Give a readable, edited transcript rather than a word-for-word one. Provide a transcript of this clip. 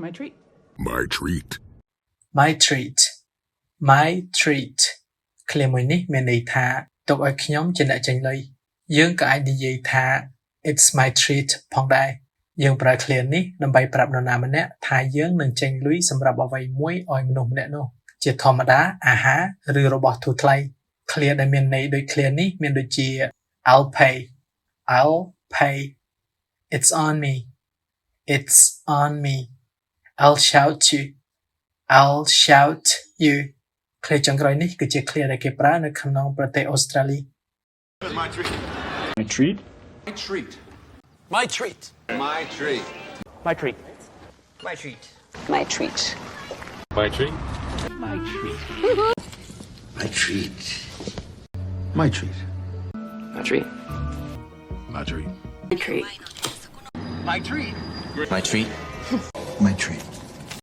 My treat. My treat. My treat my treat ឃ្លាមួយនេះមានន័យថាទុកឲ្យខ្ញុំជាអ្នកចេញលុយយើងក៏អាចនិយាយថា It's my treat ផងដែរយើងប្រើឃ្លានេះដើម្បីប្រាប់នរណាម្នាក់ថាយើងនឹងចេញលុយសម្រាប់អ្វីមួយឲ្យមនុស្សម្នាក់នោះជាធម្មតាអាហារឬរបស់ធូរថ្លៃឃ្លាដែលមានន័យដូចឃ្លានេះមានដូចជា I'll pay It's on me I'll shout you ឃ្លាចុងក្រោយនេះគឺជាឃ្លាដែលគេប្រើនៅក្នុងប្រទេសអូស្ត្រាលី My treat. My treat? My treat. My treat. My treat. My treat. My treat. My treat. My treat? My treat. My treat. My treat. My treat. My treat. My treat. My treat. My treat. My treat.